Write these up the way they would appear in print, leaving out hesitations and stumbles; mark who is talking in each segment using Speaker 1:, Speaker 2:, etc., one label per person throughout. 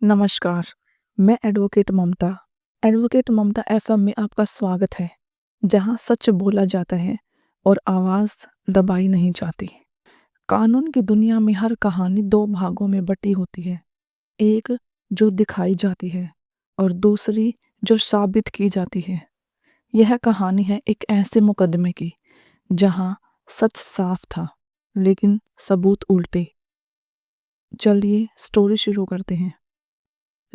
Speaker 1: नमस्कार, मैं एडवोकेट ममता। एडवोकेट ममता एफएम में आपका स्वागत है, जहां सच बोला जाता है और आवाज़ दबाई नहीं जाती। कानून की दुनिया में हर कहानी दो भागों में बटी होती है, एक जो दिखाई जाती है और दूसरी जो साबित की जाती है। यह कहानी है एक ऐसे मुकदमे की, जहां सच साफ था, लेकिन सबूत उल्टे। चलिए स्टोरी शुरू करते हैं।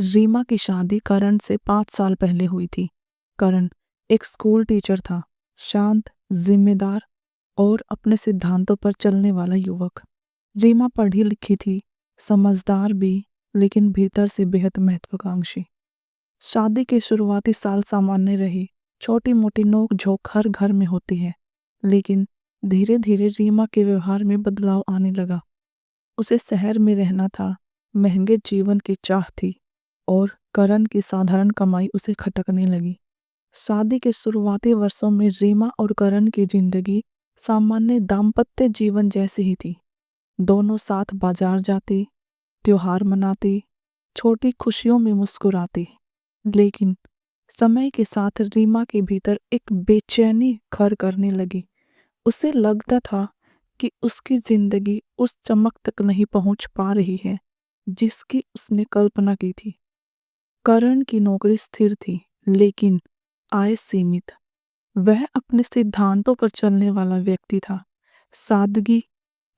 Speaker 1: रीमा की शादी करण से 5 साल पहले हुई थी। करण एक स्कूल टीचर था, शांत, जिम्मेदार और अपने सिद्धांतों पर चलने वाला युवक। रीमा पढ़ी लिखी थी, समझदार भी, लेकिन भीतर से बेहद महत्वाकांक्षी। शादी के शुरुआती साल सामान्य रही। छोटी मोटी नोक झोंक हर घर में होती है, लेकिन धीरे धीरे रीमा के व्यवहार में बदलाव आने लगा। उसे शहर में रहना था, महंगे जीवन की चाह थी और करण की साधारण कमाई उसे खटकने लगी। शादी के शुरुआती वर्षों में रीमा और करण की जिंदगी सामान्य दाम्पत्य जीवन जैसी ही थी। दोनों साथ बाजार जाते, त्योहार मनाते, छोटी खुशियों में मुस्कुराते। लेकिन समय के साथ रीमा के भीतर एक बेचैनी घर करने लगी। उसे लगता था कि उसकी जिंदगी उस चमक तक नहीं पहुंच पा रही है जिसकी उसने कल्पना की थी। करण की नौकरी स्थिर थी, लेकिन आय सीमित। वह अपने सिद्धांतों पर चलने वाला व्यक्ति था। सादगी,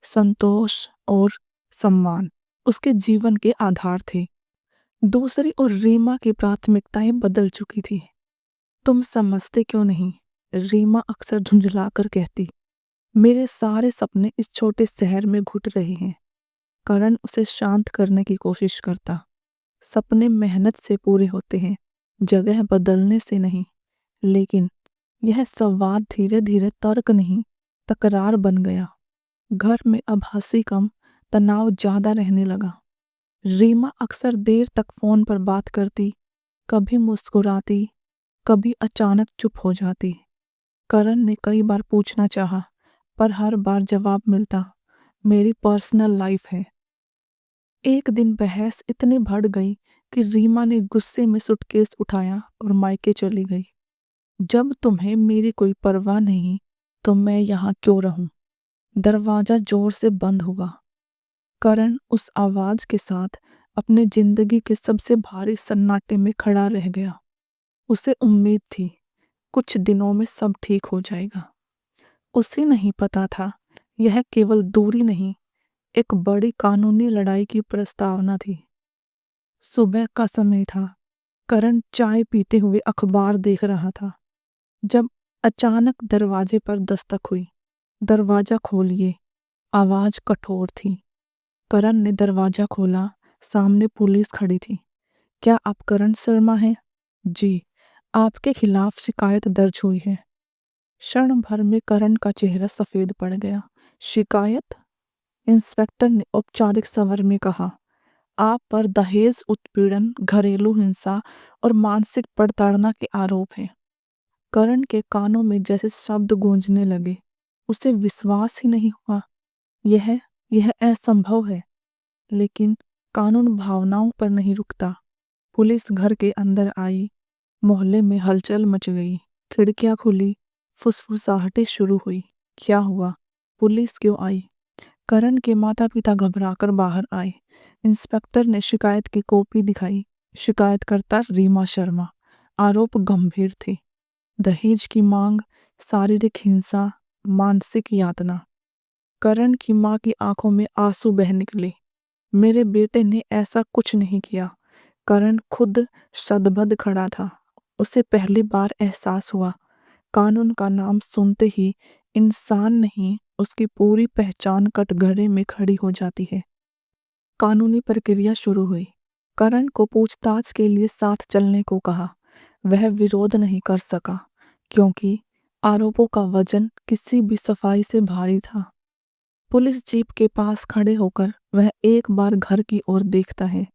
Speaker 1: संतोष और सम्मान उसके जीवन के आधार थे। दूसरी ओर रीमा की प्राथमिकताएं बदल चुकी थी। तुम समझते क्यों नहीं? रीमा अक्सर झुंझला कर कहती। मेरे सारे सपने इस छोटे शहर में घुट रहे हैं। करण उसे शांत करने की कोशिश करता। सपने मेहनत से पूरे होते हैं, जगह बदलने से नहीं। लेकिन यह संवाद धीरे धीरे तर्क नहीं, तकरार बन गया। घर में अब हंसी कम, तनाव ज्यादा रहने लगा। रीमा अक्सर देर तक फोन पर बात करती, कभी मुस्कुराती, कभी अचानक चुप हो जाती। करण ने कई बार पूछना चाहा, पर हर बार जवाब मिलता, मेरी पर्सनल लाइफ है। एक दिन बहस इतनी बढ़ गई कि रीमा ने गुस्से में सूटकेस उठाया और मायके चली गई। जब तुम्हें मेरी कोई परवाह नहीं, तो मैं यहाँ क्यों रहूं? दरवाजा जोर से बंद हुआ। करण उस आवाज के साथ अपने जिंदगी के सबसे भारी सन्नाटे में खड़ा रह गया। उसे उम्मीद थी, कुछ दिनों में सब ठीक हो जाएगा। उसे नहीं पता था, यह केवल दूरी नहीं, एक बड़ी कानूनी लड़ाई की प्रस्तावना थी। सुबह का समय था। करण चाय पीते हुए अखबार देख रहा था, जब अचानक दरवाजे पर दस्तक हुई। दरवाजा खोलिए, आवाज कठोर थी। करण ने दरवाजा खोला। सामने पुलिस खड़ी थी। क्या आप करण शर्मा हैं? जी, आपके खिलाफ शिकायत दर्ज हुई है। क्षण भर में करण का चेहरा सफेद पड़ गया। शिकायत? इंस्पेक्टर ने औपचारिक स्वर में कहा, आप पर दहेज उत्पीड़न, घरेलू हिंसा और मानसिक प्रताड़ना के आरोप हैं। करण के कानों में जैसे शब्द गूंजने लगे। उसे विश्वास ही नहीं हुआ। यह यह असंभव है। लेकिन कानून भावनाओं पर नहीं रुकता। पुलिस घर के अंदर आई। मोहल्ले में हलचल मच गई। खिड़कियां खुली, फुसफुसाहटें शुरू हुई। क्या हुआ? पुलिस क्यों आई? करण के माता पिता घबराकर बाहर आए। इंस्पेक्टर ने शिकायत की कॉपी दिखाई। शिकायतकर्ता रीमा शर्मा। आरोप गंभीर थे। दहेज की मांग, शारीरिक हिंसा, मानसिक यातना। करण की मां की आंखों में आंसू बह निकले। मेरे बेटे ने ऐसा कुछ नहीं किया। करण खुद सदबद खड़ा था। उसे पहली बार एहसास हुआ, कानून का नाम सुनते ही इंसान नहीं, उसकी पूरी पहचान कटघरे में खड़ी हो जाती है। कानूनी प्रक्रिया शुरू हुई। करण को पूछताछ के लिए साथ चलने को कहा। वह विरोध नहीं कर सका, क्योंकि आरोपों का वजन किसी भी सफाई से भारी था। पुलिस जीप के पास खड़े होकर वह एक बार घर की ओर देखता है।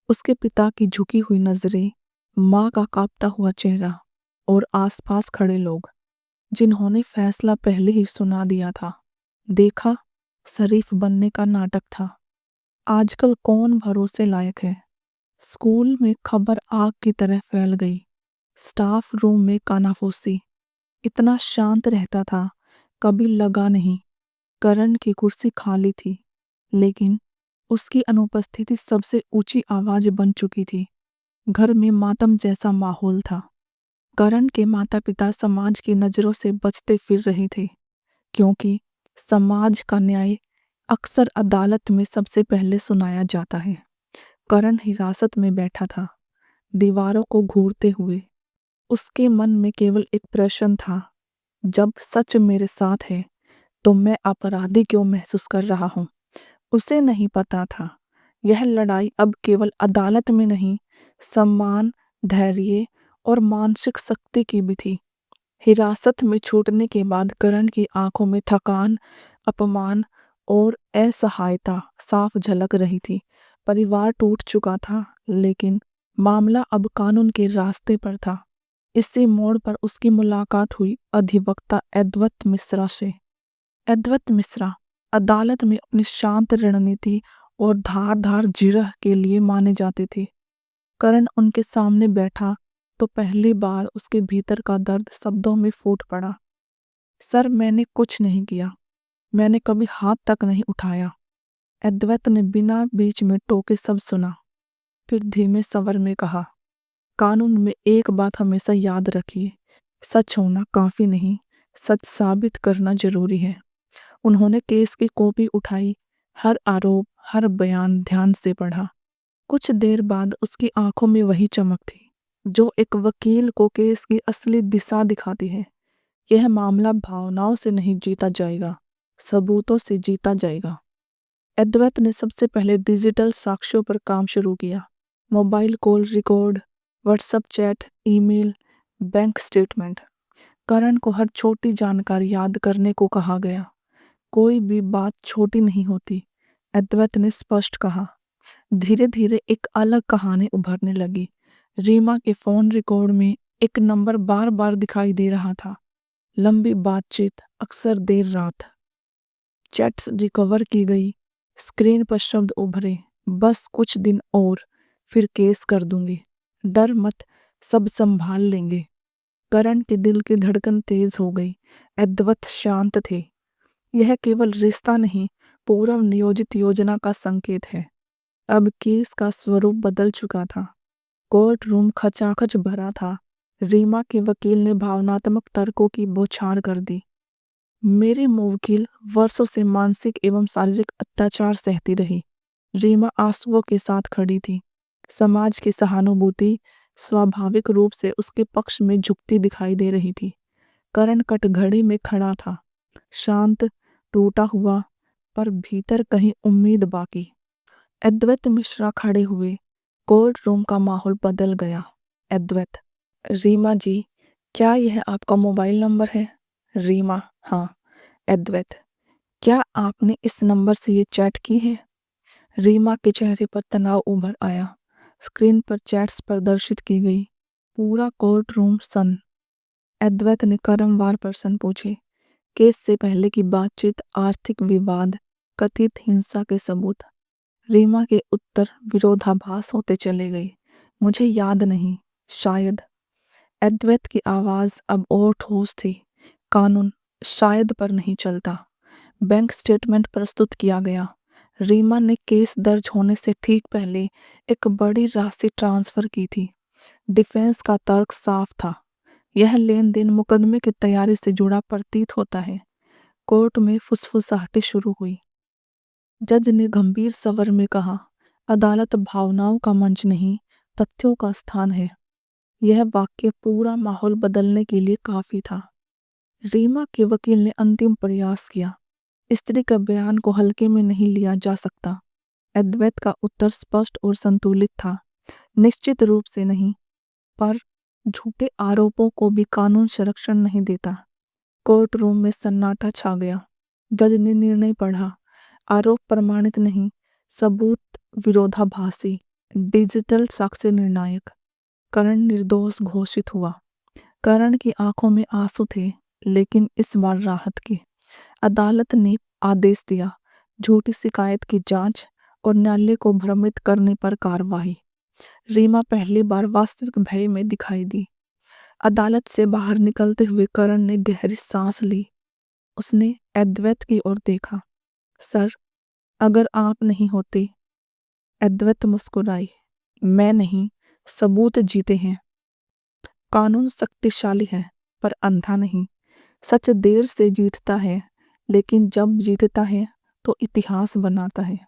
Speaker 1: उसके पिता की झुकी हुई नजरें, माँ का कांपता हुआ चेहरा और आसपास खड़े लोग, जिन्होंने फैसला पहले ही सुना दिया था। देखा, शरीफ बनने का नाटक था। आजकल कौन भरोसे लायक है? स्कूल में खबर आग की तरह फैल गई। स्टाफ रूम में कानाफूसी। इतना शांत रहता था, कभी लगा नहीं। करण की कुर्सी खाली थी, लेकिन उसकी अनुपस्थिति सबसे ऊंची आवाज बन चुकी थी। घर में मातम जैसा माहौल था। करण के माता पिता समाज की नजरों से बचते फिर रहे थे, क्योंकि समाज का न्याय अक्सर अदालत में सबसे पहले सुनाया जाता है। करण हिरासत में बैठा था, दीवारों को घूरते हुए। उसके मन में केवल एक प्रश्न था, जब सच मेरे साथ है तो मैं अपराधी क्यों महसूस कर रहा हूँ। उसे नहीं पता था, यह लड़ाई अब केवल अदालत में नहीं, सम्मान, धैर्य और मानसिक शक्ति की भी थी। हिरासत में छूटने के बाद करण की आंखों में थकान, अपमान और असहायता साफ झलक रही थी। परिवार टूट चुका था, लेकिन मामला अब कानून के रास्ते पर था। इसी मोड़ पर उसकी मुलाकात हुई अधिवक्ता अद्वैत मिश्रा से। अद्वैत मिश्रा अदालत में अपनी शांत रणनीति और धारदार जिरह के लिए माने जाते थे। करण उनके सामने बैठा तो पहली बार उसके भीतर का दर्द शब्दों में फूट पड़ा। सर, मैंने कुछ नहीं किया। मैंने कभी हाथ तक नहीं उठाया। अद्वैत ने बिना बीच में टोके सब सुना, फिर धीमे स्वर में कहा, कानून में एक बात हमेशा याद रखिए, सच होना काफी नहीं, सच साबित करना जरूरी है। उन्होंने केस की कॉपी उठाई, हर आरोप, हर बयान ध्यान से पढ़ा। कुछ देर बाद उसकी आंखों में वही चमक थी जो एक वकील को केस की असली दिशा दिखाती है। यह मामला भावनाओं से नहीं जीता जाएगा, सबूतों से जीता जाएगा। अद्वैत ने सबसे पहले डिजिटल साक्ष्यों पर काम शुरू किया। Mobile call record, WhatsApp chat, email, bank statement. Karan को हर छोटी जानकारी याद करने को कहा गया। कोई भी बात छोटी नहीं होती, अद्वैत ने स्पष्ट कहा। धीरे धीरे एक अलग कहानी उभरने लगी। रीमा के फोन रिकॉर्ड में एक नंबर बार बार दिखाई दे रहा था। लंबी बातचीत, अक्सर देर रात। चैट्स रिकवर की गई। स्क्रीन पर शब्द उभरे, बस कुछ दिन और, फिर केस कर दूंगी। डर मत, सब संभाल लेंगे। करण के दिल की धड़कन तेज हो गई। अद्वैत शांत थे। यह केवल रिश्ता नहीं, पूर्व नियोजित योजना का संकेत है। अब केस का स्वरूप बदल चुका था। कोर्ट रूम खचाखच भरा था। रीमा के वकील ने भावनात्मक तर्कों की बौछार कर दी। मेरी मुवकिल वर्षों से मानसिक एवं शारीरिक अत्याचार सहती रही। रीमा आंसुओं के साथ खड़ी थी। समाज की सहानुभूति स्वाभाविक रूप से उसके पक्ष में झुकती दिखाई दे रही थी। करण कटघरे में खड़ा था, शांत, टूटा हुआ, पर भीतर कहीं उम्मीद बाकी। अद्वैत मिश्रा खड़े हुए। कोर्ट रूम का माहौल बदल गया। अद्वैत, रीमा जी, क्या यह आपका मोबाइल नंबर है? रीमा, हाँ। अद्वैत, क्या आपने इस नंबर से ये चैट की है? रीमा के चेहरे पर तनाव उभर आया। स्क्रीन पर चैट्स प्रदर्शित की गई। पूरा कोर्ट रूम सन। अद्वैत ने क्रमवार प्रश्न पूछे। केस से पहले की बातचीत, आर्थिक विवाद, कथित हिंसा के सबूत। रीमा के उत्तर विरोधाभास होते चले गए। मुझे याद नहीं, शायद। अद्वैत की आवाज अब और ठोस थी। कानून शायद पर नहीं चलता। बैंक स्टेटमेंट प्रस्तुत किया गया। रीमा ने केस दर्ज होने से ठीक पहले एक बड़ी राशि ट्रांसफर की थी। डिफेंस का तर्क साफ था, यह लेन देन मुकदमे की तैयारी से जुड़ा प्रतीत होता है। कोर्ट में फुसफुसाहटें शुरू हुई। जज ने गंभीर स्वर में कहा, अदालत भावनाओं का मंच नहीं, तथ्यों का स्थान है। यह वाक्य पूरा माहौल बदलने के लिए काफी था। रीमा के वकील ने अंतिम प्रयास किया। स्त्री का बयान को हल्के में नहीं लिया जा सकता। अद्वैत का उत्तर स्पष्ट और संतुलित था, निश्चित रूप से नहीं, पर झूठे आरोपों को भी कानून संरक्षण नहीं देता। कोर्ट रूम में सन्नाटा छा गया। जज ने निर्णय पढ़ा। आरोप प्रमाणित नहीं, सबूत विरोधाभासी, डिजिटल साक्ष्य निर्णायक। करण निर्दोष घोषित हुआ। करण की आंखों में आंसू थे, लेकिन इस बार राहत के। अदालत ने आदेश दिया, झूठी शिकायत की जांच और न्यायालय को भ्रमित करने पर कार्रवाई। रीमा पहली बार वास्तविक भय में दिखाई दी। अदालत से बाहर निकलते हुए करण ने गहरी सांस ली। उसने अद्वैत की ओर देखा। सर, अगर आप नहीं होते। अद्वैत मुस्कुराई। मैं नहीं, सबूत जीते हैं। कानून शक्तिशाली है पर अंधा नहीं। सच देर से जीतता है, लेकिन जब जीतता है तो इतिहास बनाता है।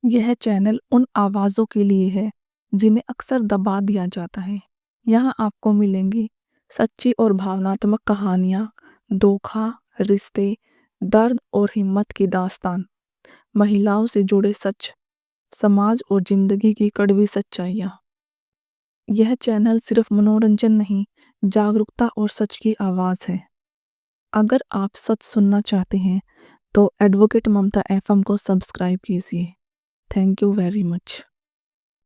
Speaker 1: यह चैनल उन आवाज़ों के लिए है जिन्हें अक्सर दबा दिया जाता है। यहाँ आपको मिलेंगी सच्ची और भावनात्मक कहानियाँ, धोखा, रिश्ते, दर्द और हिम्मत की दास्तान, महिलाओं से जुड़े सच, समाज और जिंदगी की कड़वी सच्चाइयाँ। यह चैनल सिर्फ मनोरंजन नहीं, जागरूकता और सच की आवाज़ है। अगर आप सच सुनना चाहते हैं तो एडवोकेट ममता एफएम को सब्सक्राइब कीजिए। Thank you very much.